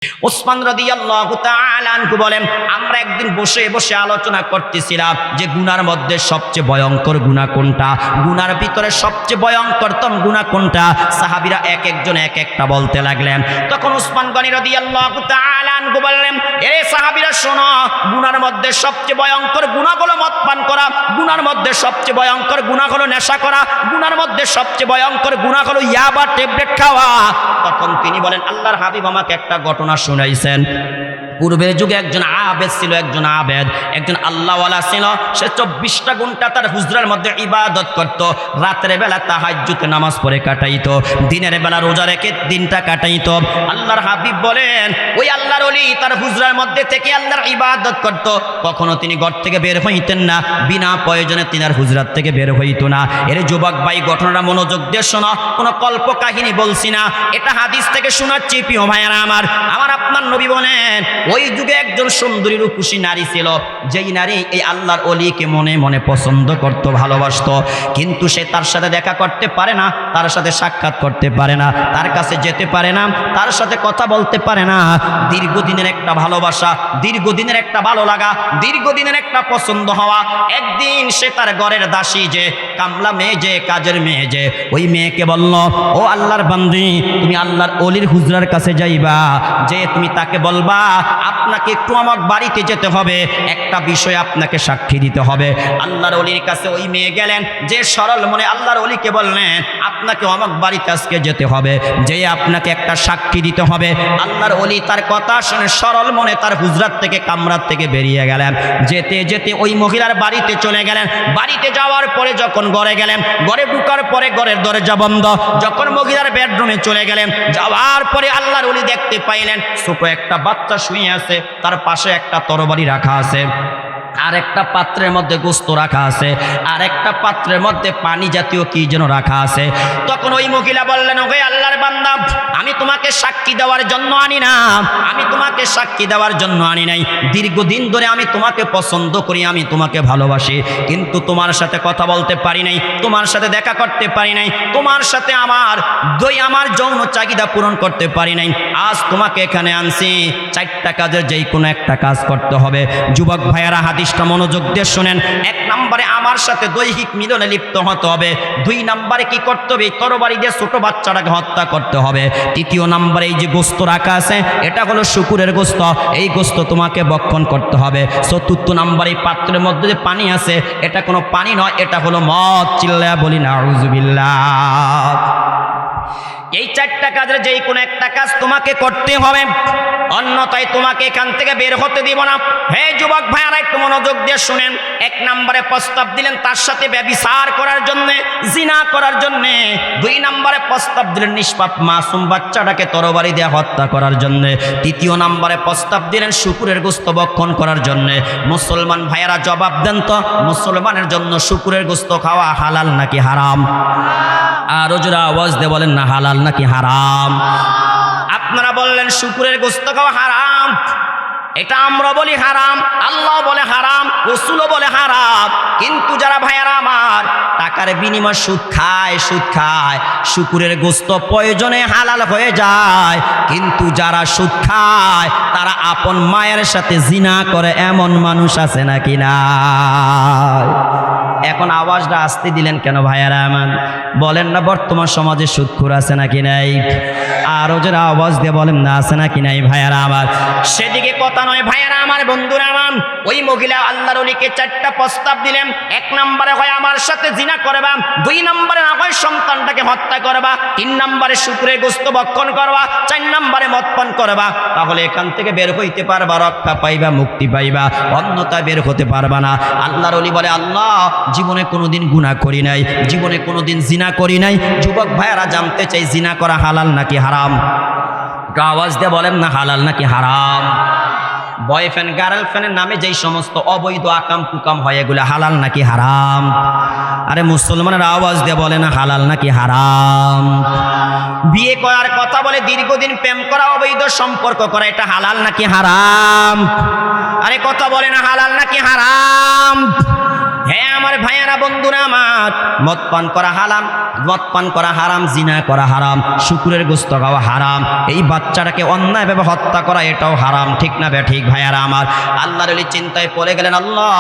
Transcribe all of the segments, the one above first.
ওসমান রাদিয়াল্লাহু তাআলা আনহু বলেন, আমরা একদিন বসে বসে আলোচনা করতেছিলাম যে গুনার মধ্যে সবচেয়ে ভয়ঙ্কর গুনাহ কোনটা, গুনার ভিতরে সবচেয়ে ভয়ঙ্করতম গুনাহ কোনটা। সাহাবীরা এক একজন এক একটা বলতে লাগলেন। তখন ওসমান গনি রাদিয়াল্লাহু তাআলা আনহু বললেন, এ সাহাবীরা শোনো, গুনার মধ্যে সবচেয়ে ভয়ঙ্কর গুনাহ হলো মদ পান করা, গুনার মধ্যে সবচেয়ে ভয়ঙ্কর গুনাহ হলো নেশা করা, গুনার মধ্যে সবচেয়ে ভয়ঙ্কর গুনাহ হলো ইয়াবা ট্যাবলেট খাওয়া। তখন তিনি বলেন, আল্লাহর হাবিব আমাকে একটা ঘটনা শুনাইছেন। পূর্বের যুগে একজন আবেদ ছিল, একজন আল্লাহওয়ালা ছিল। সে 24টা ঘন্টা তার হুজরার মধ্যে ইবাদত করত। রাতের বেলা তাহাজ্জুদ নামাজ পড়ে কাটাইতো, দিনের বেলা রোজা রেখে দিনটা কাটাইতো। আল্লাহর হাবিব বলেন, ওই আল্লাহর ওলি তার হুজরার মধ্যে থেকে আল্লাহর ইবাদত করত। কখনো তিনি ঘর থেকে বের হইতেন না, বিনা প্রয়োজনে তিনি আর হুজরাত থেকে বের হইতো না। এর যুবক ভাই, ঘটনাটা মনোযোগ দিয়ে শোনো, কোনো কল্প কাহিনী বলছি না, এটা হাদিস থেকে শোনাচ্ছি। প্রিয় ভাইয়েরা আমার আপনার নবী বলেন, ওই যুগে একজন সুন্দরী রূপসী নারী ছিল, যেই নারী এই আল্লাহর ওলিকে মনে মনে পছন্দ করত, ভালোবাসত। কিন্তু সে তার সাথে দেখা করতে পারে না, তার সাথে সাক্ষাৎ করতে পারে না, তার কাছে যেতে পারে না, তার সাথে কথা বলতে পারে না। দীর্ঘদিনের একটা ভালোবাসা, দীর্ঘদিনের একটা ভালো লাগা, দীর্ঘদিনের একটা পছন্দ হওয়া। একদিন সে তার ঘরের দাসী, যে কামলা মেয়ে, যে কাজের মেয়ে, যে ওই মেয়েকে বলল, ও আল্লাহর বান্দি, তুমি আল্লাহর ওলির হুজরার কাছে যাইবা, যে তুমি তাকে বলবা আপনাকে একটু আমার বাড়িতে যেতে হবে, একটা বিষয় আপনাকে সাক্ষী দিতে হবে। আল্লাহর ওলির কাছে ওই মেয়ে গেলেন, যে সরল মনে আল্লাহর ওলিকে বললেন, আপনাকে আমার বাড়িতে আজকে যেতে হবে, যে আপনাকে একটা সাক্ষী দিতে হবে। আল্লাহর ওলি তার কথা শুনে সরল মনে তার হুজরাত থেকে, কামরাত থেকে বেরিয়ে গেলেন। যেতে যেতে ওই মহিলার বাড়িতে চলে গেলেন। বাড়িতে যাওয়ার পরে যখন ঘরে গেলেন, ঘরে ঢুকার পরে ঘরের দরজা বন্ধ। যখন মহিলার বেডরুমে চলে গেলেন, যাওয়ার পরে আল্লাহর ওলি দেখতে পাইলেন ছোট একটা বাচ্চা শুয়ে আছে, তার পাশে একটা তরবারি রাখা আছে, আর একটা পাত্রের মধ্যে গোস্ত রাখা আছে, আর একটা পাত্রের মধ্যে পানি জাতীয় কি যেন রাখা আছে। তখন ওই মহিলা বললেন, ওহে আল্লাহর বান্দা, আমি তোমাকে সাক্ষী দেওয়ার জন্য আনি না, আমি তোমাকে সাক্ষী দেওয়ার জন্য আনি নাই। দীর্ঘদিন ধরে আমি তোমাকে পছন্দ করি, আমি তোমাকে ভালোবাসি, কিন্তু তোমার সাথে কথা বলতে পারি নাই, তোমার সাথে দেখা করতে পারি নাই, তোমার সাথে আমার যৌন চাহিদা পূরণ করতে পারি নাই। আজ তোমাকে এখানে আনছি, 4টা কাজের যেই কোনো একটা কাজ করতে হবে। যুবক ভাইয়ারা, হাদিসটা মনোযোগ দিয়ে শুনেন। 1 নম্বরে আমার সাথে দৈহিক মিলনে লিপ্ত হতে হবে। 2 নম্বরে কি করতে হবে? তরবারি দিয়ে ছোট বাচ্চাটাকে হত্যা করতে হবে। 3 নম্বরে এই যে গোস্ত রাখা আছে, এটা হলো শুকুরের গোস্ত, এই গোস্ত তোমাকে ভক্ষণ করতে হবে। 4 নম্বরে পাত্রের মধ্যে যে পানি আছে, এটা কোনো পানি নয়, এটা হলো মদ। চিল্লায়া বলি নাউজুবিল্লাহ। এই 4টা কাজের যেই কোনো একটা কাজ তোমাকে করতে হবে, অন্যথায় তোমাকে এখান থেকে বের হতে দিব না। হে যুবক ভাইয়ারা, একটু মনোযোগ দিয়ে শুনেন। 1 নম্বরে প্রস্তাব দিলেন তার সাথে ব্যভিচার করার জন্যে, জিনা করার জন্যে। 2 নম্বরে প্রস্তাব দিলেন নিষ্পাপ মাসুম বাচ্চাটাকে তরবারি দিয়ে হত্যা করার জন্যে। 3 নম্বরে প্রস্তাব দিলেন শুকুরের গোস্ত ভক্ষণ করার জন্যে। মুসলমান ভাইয়ারা জবাব দেন তো, মুসলমানের জন্য শুকুরের গোস্ত খাওয়া হালাল নাকি হারাম? আরো জোরে আওয়াজ দিয়ে বলেন না, হালাল নাকি হারাম? আপনারা বললেন শুকুরের গোস্ত খাওয়া হারাম, এটা আমরা বলি হারাম, আল্লাহ বলে হারাম, রাসূলও বলে হারাম। কিন্তু যারা ভাইয়ারা আমার টাকার বিনিময়ে সুদ খায়, শুকুরের গোস্ত প্রয়োজনে হালাল হয়ে যায়। কিন্তু যারা সুদ খায়, তারা আপন মায়ের সাথে জিনা করে, এমন মানুষ আছে নাকি না? এখন আওয়াজটা আসতে দিলেন কেন ভাইয়ারা আমার? বলেন না বর্তমান সমাজে সুদখোর আছে নাকি নাই? আরো যারা আওয়াজ দিয়ে বলেন না, আছে নাকি নাই ভাইয়ারা আমার? সেদিকে কথা নয় ভাইয়ারা আমার, বন্ধুরা আমার। ওই মহিলা আল্লাহর ওলিকে 4টা প্রস্তাব দিলেন। 1 নম্বরে হয় আমার সাথে জিনা করবা, 2 নম্বরে না হয় সন্তানটাকে হত্যা করবা, 3 নম্বরে শুকুরের গোস্ত ভক্ষণ করবা, 4 নম্বরে মদ পান করবা। তাহলে এখান থেকে বের হইতে পারবা, রক্ষা পাইবা, মুক্তি পাইবা, অন্যথায় বের হতে পারবা না। আল্লাহর ওলি বলে, আল্লাহ জীবনে কোনোদিন গুনাহ করি নাই, জীবনে কোনোদিন জিনা করি নাই। যুবক ভাইয়ারা জানতে চাই, জিনা করা হালাল নাকি হারাম? আওয়াজ দিয়ে বলেন না, হালাল নাকি হারাম? বয়ফ্রেন্ড গার্লফ্রেন্ডের নামে যেই সমস্ত অবৈধ আকাম কুকাম হয়, এগুলো হালাল নাকি হারাম? আরে মুসলমানের আওয়াজ দিয়ে বলে না, হালাল নাকি হারাম? বিয়ে করার কথা বলে দীর্ঘদিন প্রেম করা, অবৈধ সম্পর্ক করা, এটা হালাল নাকি হারাম? আরে কথা বলে না, হালাল নাকি হারাম? হ্যাঁ আমার ভাইয়ারা বন্ধুরা আমার, মদ পান করা হারাম, মদ পান করা হারাম, জিনা করা হারাম, শুকুরের গোশত খাওয়া হারাম, এই বাচ্চাটাকে অন্যায়ভাবে হত্যা করা এটাও হারাম, ঠিক না ঠিক ভাইয়ারা আমার। আল্লাহর ওলি চিন্তায় পড়ে গেলেন, আল্লাহ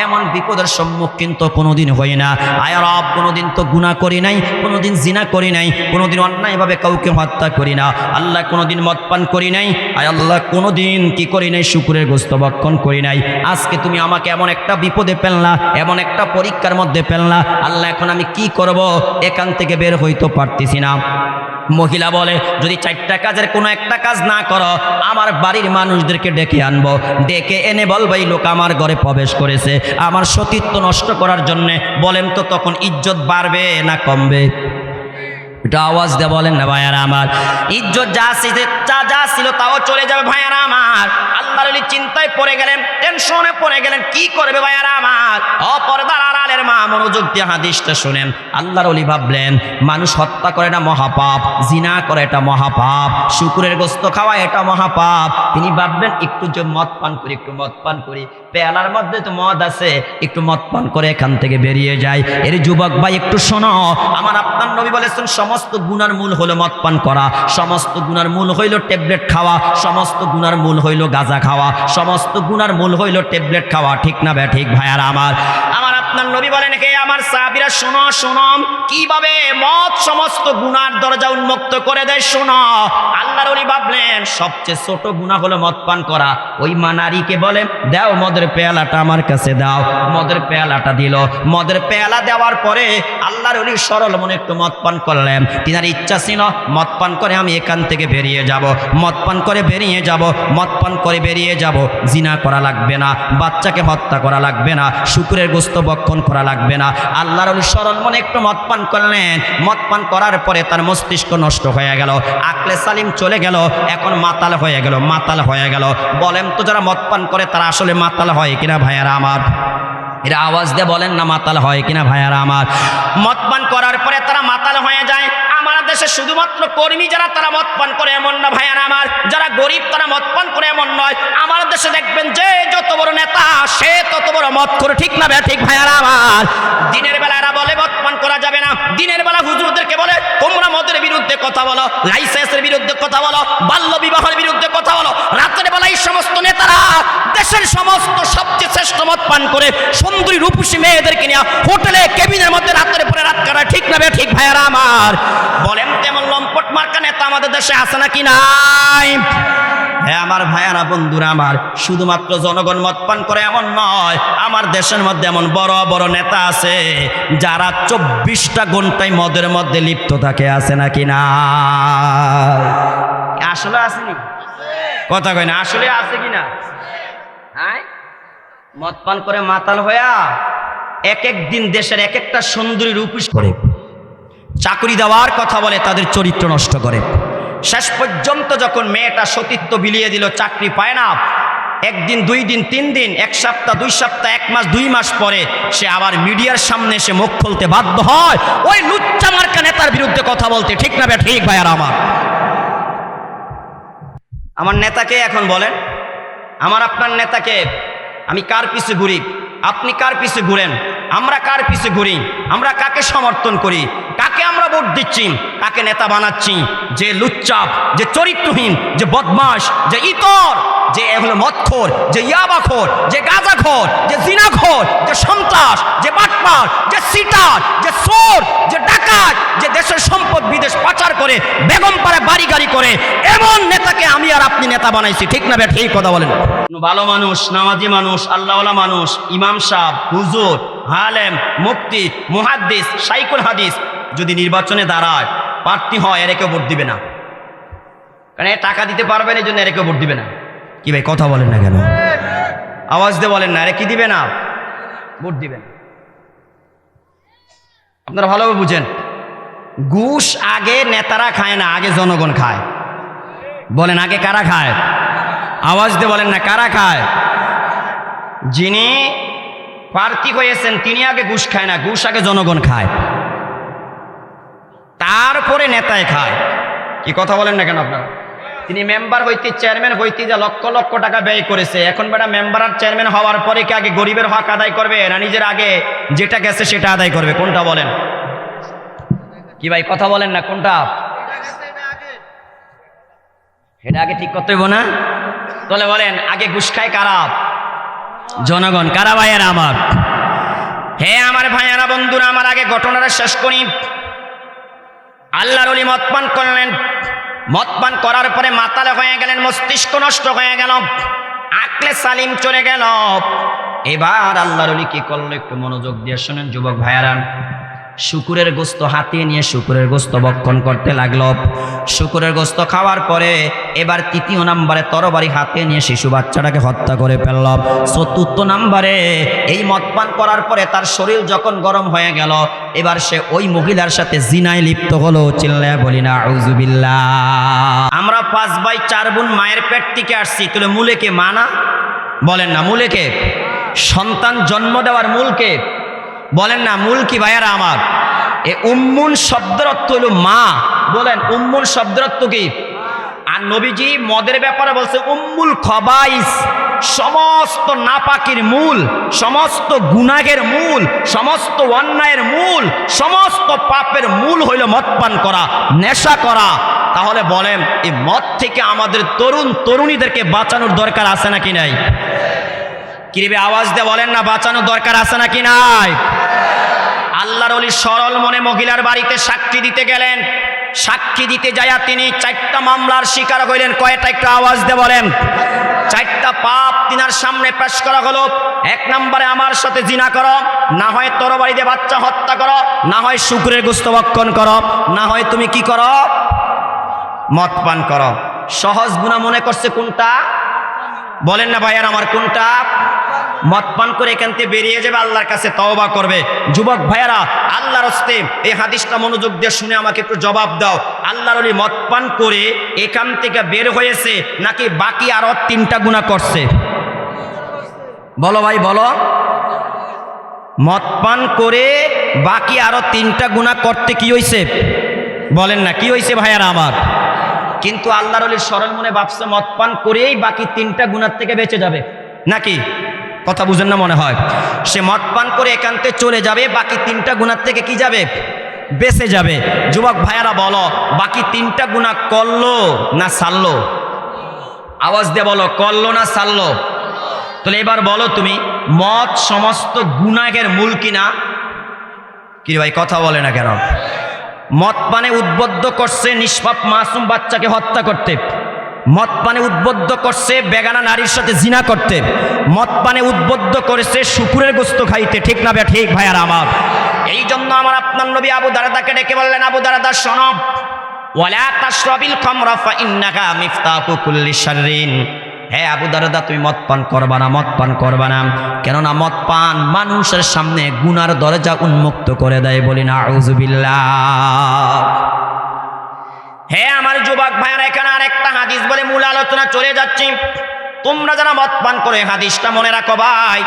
এমন বিপদের সম্মুখীন তো কোনোদিন হই না, আয় রব কোনোদিন তো গুনাহ করি নাই, কোনোদিন জিনা করি নাই, কোনোদিন অন্যায়ভাবে কাউকে হত্যা করি না, আল্লাহ কোনোদিন মদ পান করি নাই, আয় আল্লাহ কোনোদিন কি করি নাই, শুকুরের গোশত ভক্ষণ করি নাই। আজকে তুমি আমাকে এমন একটা বিপদে ফেললা, এমন একটা পরীক্ষার মধ্যে ফেললা, আল্লাহ এখন আমি কি করব, এখান থেকে বের হইতে পারতেছি না। মহিলা বলে, যদি 4টা কাজের কোনো একটা কাজ না করো, আমার বাড়ির মানুষদেরকে ডেকে আনবো, ডেকে এনে বলবো এই লোক আমার ঘরে প্রবেশ করেছে আমার সতীত্ব নষ্ট করার জন্যে। বলেন তো তখন ইজ্জত বাড়বে না কমবে? এটা আওয়াজ দিয়ে বলেন না ভাইয়ারা আমার। ইজ্জত যা ছিল তাও চলে যাবে ভাইয়ারা আমার। আল্লাহর ওলি চিন্তায় পড়ে গেলেন, টেনশনে পড়ে গেলেন, কি করবে ভাইয়ারা আমার। অপরদার আড়ালের মা মনোযোগ দিয়ে হাদিসটা শুনেন। আল্লাহর ওলি ভাবলেন, মানুষ হত্যা করে না মহাপাপ, জিনা করে এটা মহাপাপ, শুকুরের গোশত খাওয়া এটা মহাপাপ। তিনি ভাবলেন একটু যে মদ পান করি, একটু মদ পান করি, পেয়ালার মধ্যে তো মদ আছে, একটু মদ পান করে এখান থেকে বেরিয়ে যায়। এর যুবক ভাই একটু শোনো, আমার আপনার নবী বলেছেন সমস্ত গুনার মূল হলো মদ পান করা, সমস্ত গুনার মূল হইল ট্যাবলেট খাওয়া, সমস্ত গুনার মূল হইল গাঁজা খাওয়া, সমস্ত গুনার মূল হইল ট্যাবলেট খাওয়া, ঠিক না ঠিক ভাইয়ারা আমার। আমার আপনার নবী বলেন, হে আমার সাহাবীরা শোনো শোনো, কিভাবে মদ সমস্ত গুনার দরজা উন্মুক্ত করে দেয় শোনো। আল্লাহর ওলি ভাবলেন সবচেয়ে ছোট গুনাহ হলো মদ পান করা। ওই মা নারীকে বলে, দাও মদের পেয়ালাটা আমার কাছে দাও। মদের পেয়ালাটা দিল, মদের পেয়ালা দেওয়ার পরে আল্লাহর ওলি সরল মনে একটু মদ পান করলেন। তিনার ইচ্ছা ছিল মদ পান করে আমি এখান থেকে বেরিয়ে যাব, মদ পান করে বেরিয়ে যাব, মদ পান করে বেরিয়ে যাব, জিনা করা লাগবে না, বাচ্চাকে হত্যা করা লাগবে না, শুকুরের গোশত ভক্ষণ করা লাগবে না। আল্লাহর ওলি সরল মনে একটু মদ পান করলেন। মদ পান করার পরে তার মস্তিষ্ক নষ্ট হয়ে গেল, আকলে সালিম চলে গেল, এখন মাতাল হয়ে গেল, মাতাল হয়ে গেল। বলেন তো যারা মদ পান করে তারা আসলে মাতাল হয় কিনা ভাইয়ারা আমার? এরা আওয়াজ দিয়ে বলেন না মাতাল হয় কিনা ভাইয়ারা আমার? মদ পান করার পরে তারা মাতাল হয়ে যায়। আমার দেশে শুধুমাত্র কর্মী যারা তারা মদ পান করে এমন না ভাইয়ারা আমার, যারা গরিব তারা মদ পান করে এমন নয়। আমার দেশে দেখবেন যে যত বড় নেতা সে তত বড় মদ করে, ঠিক না ঠিক ভাইয়ারা আমার? দিনের বেলা এরা বলে মদ পান করা যাবে না, দিনের বেলা হুজুরদেরকে বলে তোমরা মদের বিরুদ্ধে কথা বলো, লাইসেন্সের বিরুদ্ধে কথা বলো, বাল্য বিবাহের বিরুদ্ধে কথা বলো। রাতের বেলা এই সমস্ত নেতারা দেশের সমস্ত সবচেয়ে শ্রেষ্ঠ মদ পান করে সুন্দরী রূপসী মেয়েদেরকে নিয়ে হোটেলে কেবিনের মধ্যে রাতের পরে রাত কাটায়, ঠিক না ঠিক ভাইয়ারা আমার? বলেন তেমন লম্পট মার্কা নেতা আমাদের দেশে আছে নাকি নাই? হ্যাঁ আমার ভাইয়ারা বন্ধুরা আমার, শুধুমাত্র জনগণ মদ পান করে এমন নয়, আমার দেশের মধ্যে এমন বড় বড় নেতা আছে যারা 24টা ঘন্টায় মদের মধ্যে লিপ্ত থাকে, আছে নাকি না? আসলে আসেনি কথা কয় না, আসলে আছে কিনা? হ্যাঁ, মদ পান করে মাতাল হইয়া এক এক দিন দেশের এক একটা সুন্দরী রূপ করে চাকরি দেওয়ার কথা বলে, তাদের চরিত্র নষ্ট করে। শেষ পর্যন্ত যখন মেয়েটা সতীত্ব বিলিয়ে দিল, চাকরি পায় না, একদিন 2 দিন 3 দিন, 1 সপ্তাহ 2 সপ্তাহ 1 মাস 2 মাস পরে সে আবার মিডিয়ার সামনে এসে মুখ খুলতে বাধ্য হয় ওই লুচ্চা মার্কা নেতার বিরুদ্ধে কথা বলতে, ঠিক না ঠিক ভাইয়ারা আমার? আমার নেতাকে এখন বলেন, আমার আপনার নেতাকে, আমি কার পিছু ঘুরি, আপনি কার পিছু ঘুরেন, আমরা কার পিছু ঘুরি, আমরা কাকে সমর্থন করি, কাকে আমরা ভোট দিচ্ছি, কাকে নেতা বানাচ্ছি? যে লুচ্চাপ, যে চরিত্রহীন, যে বদমাশ, যে ইতর, যে এগুলো মদখোর, যে ইয়াবাখোর, যে গাঁজাখোর, যে জিনাখোর, যে সন্ত্রাস, যে বাটপার, যে সিটার, যে চোর, যে ডাকাত, যে দেশের সম্পদ বিদেশ পাচার করে বেগম পাড়ায় বাড়ি গাড়ি করে, এমন নেতাকে আমি আর আপনি নেতা বানাইছি, ঠিক না ঠিক কথা বলেন? ভালো মানুষ, নামাজি মানুষ, আল্লাহওয়ালা মানুষ, ইমাম সাহেব, হুজুর, আলেম, মুফতি, মুহাদ্দিস, শাইখুল হাদিস যদি নির্বাচনে দাঁড়ায়, প্রার্থী হয়, এর কেউ ভোট দিবে না, কারণ এ টাকা দিতে পারবে না, এই জন্য এর কেউ ভোট দিবে না। কি ভাই কথা বলেন না কেন? আওয়াজ দিয়ে বলেন না, এর কি দিবে না? ভোট দিবে না। আপনারা ভালোভাবে বুঝেন, ঘুষ আগে নেতারা খায় না, আগে জনগণ খায়। বলেন আগে কারা খায়? আওয়াজ দিয়ে বলেন না, কারা খায়? যিনি প্রার্থী হয়েছেন তিনি আগে ঘুষ খায় না, ঘুষ আগে জনগণ খায়, তারপরে নেতায় খায়। কি কথা বলেন না কেন আপনারা? তিনি মেম্বার হইতে চেয়ারম্যান হইতে যা লক্ষ লক্ষ টাকা ব্যয় করেছে, এখন বেটা মেম্বার আর চেয়ারম্যান হওয়ার পরে কি আগে গরিবের হক আদায় করবে না নিজের আগে যেটা গেছে সেটা আদায় করবে? কোনটা বলেন? কি ভাই কথা বলেন না, কোনটা? এটা আগে ঠিক করতে হইব না? তাহলে বলেন আগে ঘুষ খায় কারা? জনগণ। কারা ভাইয়েরা আমার? হে আমার ভাইয়েরা বন্ধুরা আমার, আগে ঘটনাটা শেষ করি। আল্লাহর ওলি মদ পান করলেন, মদ পান করার পরে মাতালে হয়ে গেলেন, মস্তিষ্ক নষ্ট হয়ে গেল, আকলে সালিম চলে গেল। এবার আল্লাহর ওলি কি করলো একটু মনোযোগ দিয়ে শুনেন যুবক ভাইয়েরা। শুকুরের গোস্ত হাতিয়ে নিয়ে শুকুরের গোস্ত ভক্ষণ করতে লাগলো। শুকুরের গোস্ত খাওয়ার পরে এবার তৃতীয় নাম্বারে তরবারি হাতিয়ে নিয়ে শিশু বাচ্চাটাকে হত্যা করে ফেলল। চতুর্থ নাম্বারে এই মদ পান করার পরে তার শরীর যখন গরম হয়ে গেল, এবার সে ওই মহিলার সাথে জিনায় লিপ্ত হলো। চিল্লায়া বলি না আউযুবিল্লাহ। আমরা 5 ভাই 4 বোন মায়ের পেট থেকে আসছি, তাহলে মূলে কে? মা না? বলেন না মূলে কে? সন্তান জন্ম দেওয়ার মূল কে? বলেন না মূল কি ভাইয়ারা আমার? এ উম্মুন শব্দের অর্থ হলো মা। বলেন উম্মুন শব্দের অর্থ কি? আর নবীজি মদের ব্যাপারে বলছে উম্মুল খবাইস, সমস্ত নাপাকির মূল, সমস্ত গুনাহের মূল, সমস্ত অন্যায়ের মূল, সমস্ত পাপের মূল হইল মদ পান করা, নেশা করা। তাহলে বলেন এই মদ থেকে আমাদের তরুণ তরুণীদেরকে বাঁচানোর দরকার আছে নাকি নাই? কিরে আওয়াজ দিয়ে বলেন না, বাঁচানোর দরকার আছে নাকি নাই? আল্লাহর ওলি সরল মনে মহিলার বাড়িতে সাক্ষী দিতে গেলেন। সাক্ষী দিতে যাইয়া তিনি 4টা মামলার শিকার হইলেন। কয়টা? একটু আওয়াজ দিয়ে বলেন। 4টা পাপ তিনার সামনে পেশ করা হলো। 1 নম্বরে আমার সাথে জিনা করো, না হয় তরবারি দিয়ে বাচ্চা হত্যা করো, না হয় শুকরের গোশত ভক্ষণ করো, না হয় তুমি কি করো? মদ পান করো। সহজ গুনাহ মনে করছে কোনটা? বলেন না ভাইয়ার আমার, কোনটা? মদ পান করে এখান থেকে বেরিয়ে যাবে, আল্লাহর কাছে তওবা করবে। যুবক ভাইয়ারা আল্লাহর হস্তে এই হাদিসটা মনোযোগ দিয়ে শুনে আমাকে একটু জবাব দাও। আল্লাহর ওলি মদ পান করে এখান থেকে বের হয়েছে নাকি বাকি আরো 3টা গুনাহ করছে? বলো ভাই বলো। মদ পান করে বাকি আরো 3টা গুনাহ করতে কি হয়েছে? বলেন না কি হয়েছে ভাইয়ারা আমার? কিন্তু আল্লাহর ওলি সরল মনে ভাবছে মদ পান করেই বাকি 3টা গুনাহ থেকে বেঁচে যাবে নাকি? কথা বুঝেন না মনে হয়। সে মদ পান করে এখান থেকে চলে যাবে, বাকি 3টা গুনাহ থেকে কি যাবে? বেঁচে যাবে। যুবক ভাইয়ারা বলো, বাকি 3টা গুনাহ করলো না ছাড়লো? আওয়াজ দিয়ে বলো, করলো না ছাড়লো? তাহলে এবার বলো তুমি, মদ সমস্ত গুনাহের মূল কিনা? কি ভাই কথা বলে না কেন? মদ পানে উদ্বুদ্ধ করছে নিষ্পাপ মাসুম বাচ্চাকে হত্যা করতে, মদ পানে উদ্বুদ্ধ করছে বেগানা নারীর সাথে জিনা করতে, মদ পানে উদ্বুদ্ধ করেছে শুকুরের গোশত খাইতে। ঠিক না বে ঠিক ভাইয়ারা আমার? এই জন্য আমার আপনার নবী আবু দারদাকে ডেকে বললেন, আবু দারদা শোনো, ওয়ালা তাশরাবিল খামরা ফা ইন্নাহা মিফতাহু কুল্লি শাররিন। হে আবু দারদা তুমি মদ পান করবা না, মদ পান করবা না। কেননা মদ পান মানুষের সামনে গুনার দরজা উন্মুক্ত করে দেয়। বলি না আউযুবিল্লাহ। হে আমার যুবক ভাইয়ারা, এখানে আরেকটা হাদিস বলে মূল আলোচনা চলে যাচ্ছি। তোমরা যারা মদ পান করে হাদিসটা মনে রাখো ভাই।